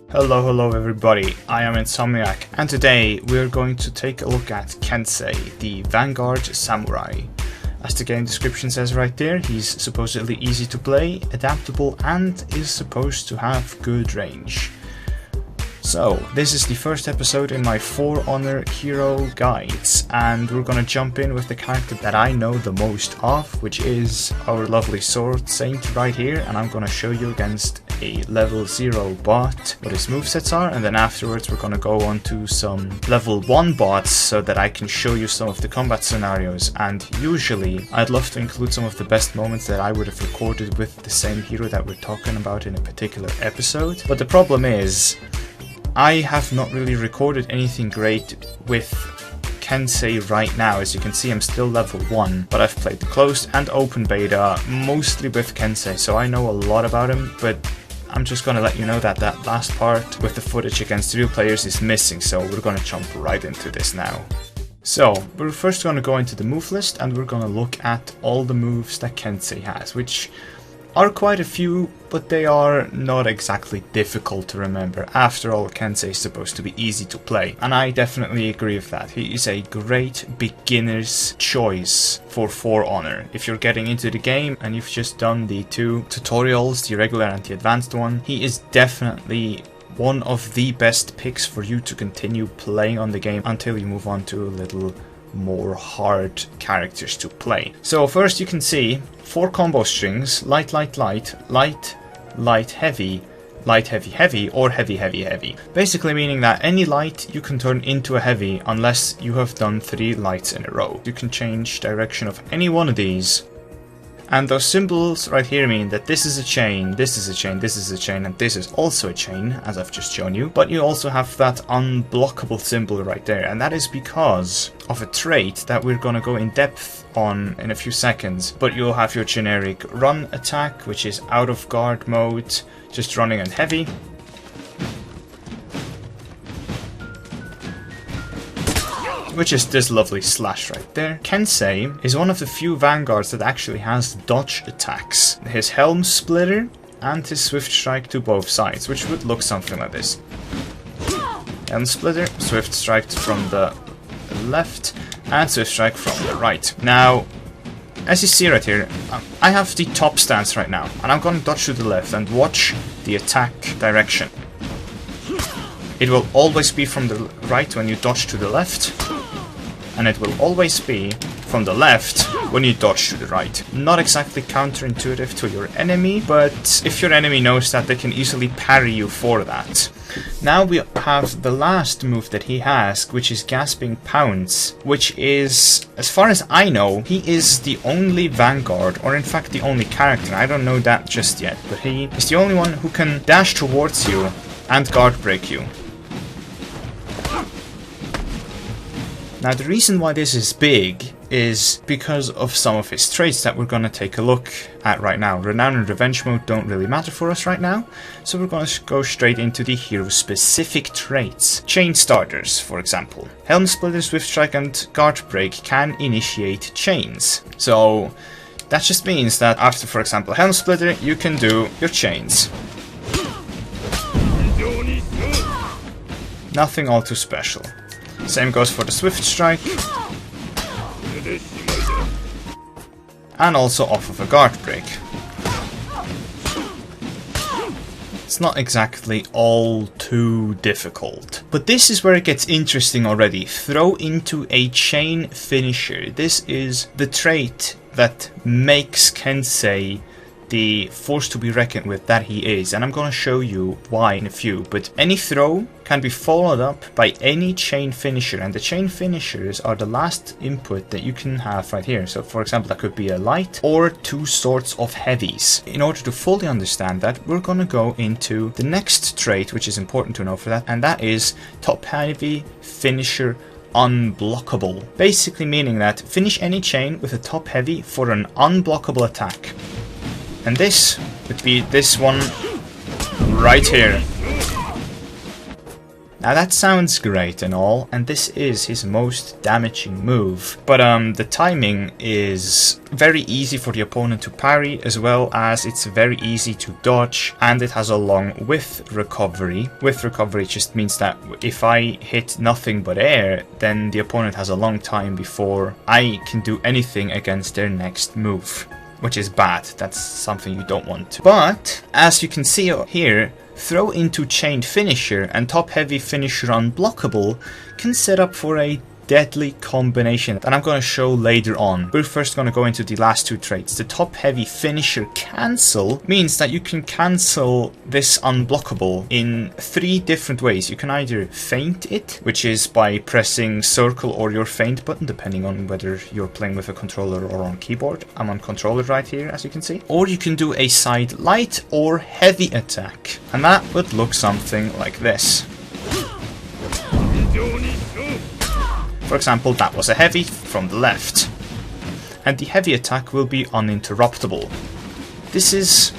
Hello everybody, I am Insomniac, and today we're going to take a look at Kensei, the Vanguard Samurai. As the game description says right there, he's supposedly easy to play, adaptable, and is supposed to have good range. So, this is the first episode in my For Honor hero guides, and we're gonna jump in with the character that I know the most of, which is our lovely Sword Saint right here, and I'm gonna show you against a level 0 bot what his movesets are, and then afterwards we're gonna go on to some level 1 bots so that I can show you some of the combat scenarios. And usually I'd love to include some of the best moments that I would have recorded with the same hero that we're talking about in a particular episode, but the problem is I have not really recorded anything great with Kensei right now. As you can see, I'm still level 1, but I've played the closed and open beta mostly with Kensei, so I know a lot about him, but I'm just gonna let you know that that last part with the footage against real players is missing, so we're gonna jump right into this now. So, we're first gonna go into the move list and we're gonna look at all the moves that Kensei has, which are quite a few, but they are not exactly difficult to remember. After all, Kensei is supposed to be easy to play, and I definitely agree with that. He is a great beginner's choice for Honor. If you're getting into the game and you've just done the 2 tutorials, the regular and the advanced one, he is definitely one of the best picks for you to continue playing on the game until you move on to a little more hard characters to play. So first you can see 4 combo strings: light, light, light, light, light, heavy, light, heavy, heavy, or heavy, heavy, heavy. Basically meaning that any light you can turn into a heavy unless you have done 3 lights in a row. You can change direction of any one of these. And those symbols right here mean that this is a chain, this is a chain, this is a chain, and this is also a chain, as I've just shown you. But you also have that unblockable symbol right there, and that is because of a trait that we're gonna go in depth on in a few seconds. But you'll have your generic run attack, which is out of guard mode, just running and heavy. Which is this lovely slash right there. Kensei is one of the few vanguards that actually has dodge attacks. His helm splitter and his swift strike to both sides, which would look something like this. Helm splitter, swift strike from the left, and swift strike from the right. Now, as you see right here, I have the top stance right now, and I'm going to dodge to the left and watch the attack direction. It will always be from the right when you dodge to the left, and it will always be from the left when you dodge to the right. Not exactly counterintuitive to your enemy, but if your enemy knows that, they can easily parry you for that. Now we have the last move that he has, which is Gasping Pounce, which is, as far as I know, he is the only Vanguard, or in fact the only character, I don't know that just yet, but he is the only one who can dash towards you and guard break you. Now the reason why this is big is because of some of his traits that we're going to take a look at right now. Renown and Revenge mode don't really matter for us right now, so we're going to go straight into the hero specific traits. Chain starters, for example. Helm Splitter, Swift Strike and Guard Break can initiate chains. So that just means that after, for example, Helm Splitter, you can do your chains. Nothing all too special. Same goes for the Swift Strike, and also off of a Guard Break. It's not exactly all too difficult. But this is where it gets interesting already. Throw into a chain finisher. This is the trait that makes Kensei the force to be reckoned with that he is, and I'm gonna show you why in a few. But any throw can be followed up by any chain finisher, and the chain finishers are the last input that you can have right here. So for example, that could be a light or 2 sorts of heavies. In order to fully understand that, we're gonna go into the next trait, which is important to know for that, and that is top heavy finisher unblockable. Basically meaning that finish any chain with a top heavy for an unblockable attack. And this would be this one right here. Now that sounds great and all, and this is his most damaging move, but the timing is very easy for the opponent to parry, as well as it's very easy to dodge, and it has a long width recovery. Width recovery just means that if I hit nothing but air, then the opponent has a long time before I can do anything against their next move, which is bad. That's something you don't want to. But as you can see here, throw into chained finisher and top heavy finisher unblockable can set up for a deadly combination that I'm going to show later on. We're first going to go into the last two traits. The top heavy finisher cancel means that you can cancel this unblockable in 3 different ways. You can either feint it, which is by pressing circle or your feint button, depending on whether you're playing with a controller or on keyboard. I'm on controller right here, as you can see. Or you can do a side light or heavy attack, and that would look something like this. For example, that was a heavy from the left, and the heavy attack will be uninterruptible. This is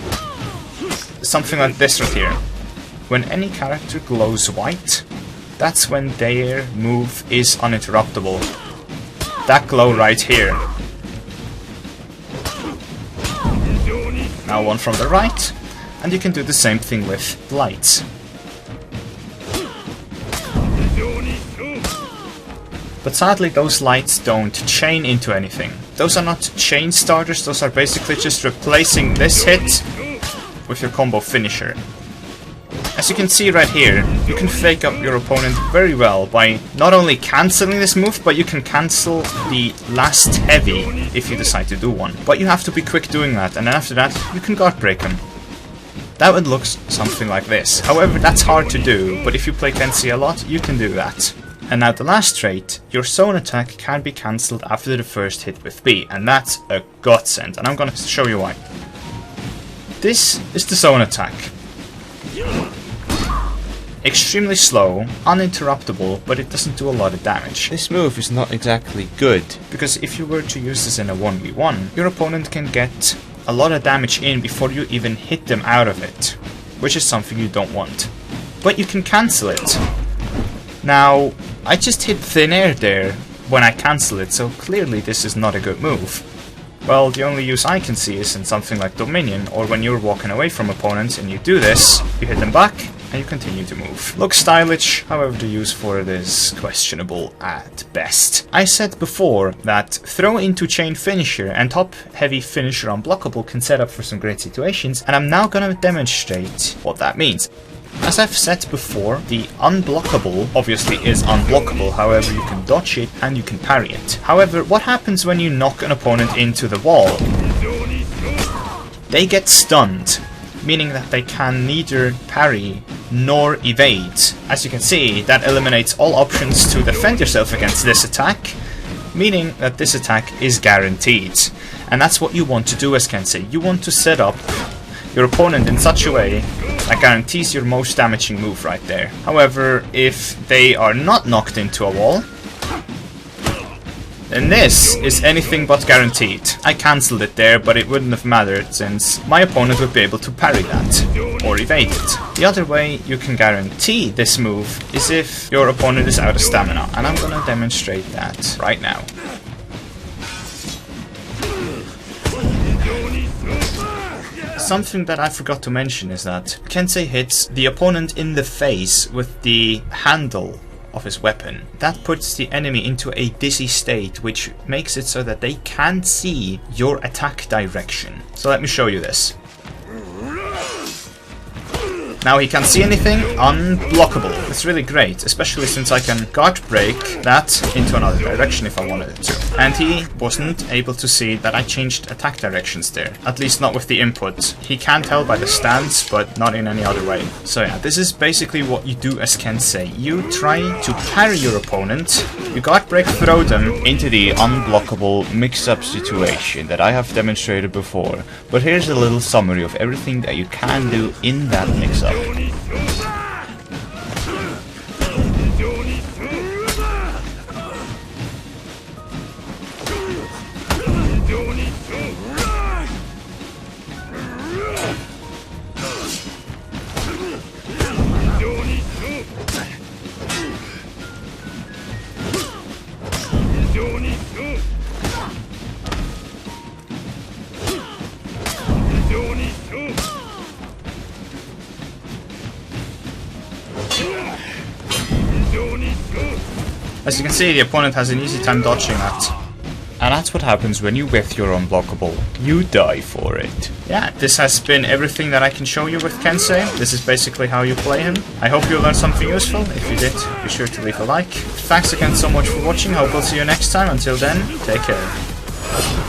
something like this right here. When any character glows white, that's when their move is uninterruptible. That glow right here. Now one from the right, and you can do the same thing with lights. But sadly, those lights don't chain into anything. Those are not chain starters, those are basically just replacing this hit with your combo finisher. As you can see right here, you can fake up your opponent very well by not only cancelling this move, but you can cancel the last heavy if you decide to do one. But you have to be quick doing that, and then after that, you can guard break him. That would look something like this. However, that's hard to do, but if you play Kensei a lot, you can do that. And now the last trait, your zone attack can be cancelled after the first hit with B, and that's a godsend, and I'm gonna show you why. This is the zone attack. Extremely slow, uninterruptible, but it doesn't do a lot of damage. This move is not exactly good, because if you were to use this in a 1v1, your opponent can get a lot of damage in before you even hit them out of it, which is something you don't want. But you can cancel it. Now, I just hit thin air there when I cancel it, so clearly this is not a good move. Well, the only use I can see is in something like Dominion, or when you're walking away from opponents and you do this, you hit them back, and you continue to move. Looks stylish, however the use for it is questionable at best. I said before that throw into chain finisher and top heavy finisher unblockable can set up for some great situations, and I'm now gonna demonstrate what that means. As I've said before, the unblockable obviously is unblockable, however you can dodge it and you can parry it. However, what happens when you knock an opponent into the wall? They get stunned, meaning that they can neither parry nor evade. As you can see, that eliminates all options to defend yourself against this attack, meaning that this attack is guaranteed. And that's what you want to do as Kensei. You want to set up your opponent in such a way that guarantees your most damaging move right there. However, if they are not knocked into a wall, then this is anything but guaranteed. I cancelled it there, but it wouldn't have mattered since my opponent would be able to parry that or evade it. The other way you can guarantee this move is if your opponent is out of stamina, and I'm gonna demonstrate that right now. Something that I forgot to mention is that Kensei hits the opponent in the face with the handle of his weapon. That puts the enemy into a dizzy state, which makes it so that they can't see your attack direction. So let me show you this. Now he can't see anything, unblockable. It's really great, especially since I can guard break that into another direction if I wanted it to. And he wasn't able to see that I changed attack directions there, at least not with the input. He can tell by the stance, but not in any other way. So yeah, this is basically what you do as Kensei. You try to parry your opponent, you guard break throw them into the unblockable mix-up situation that I have demonstrated before. But here's a little summary of everything that you can do in that mix-up. As you can see, the opponent has an easy time dodging that. And that's what happens when you whiff your unblockable. You die for it. Yeah, this has been everything that I can show you with Kensei. This is basically how you play him. I hope you learned something useful. If you did, be sure to leave a like. Thanks again so much for watching. Hope we'll see you next time. Until then, take care.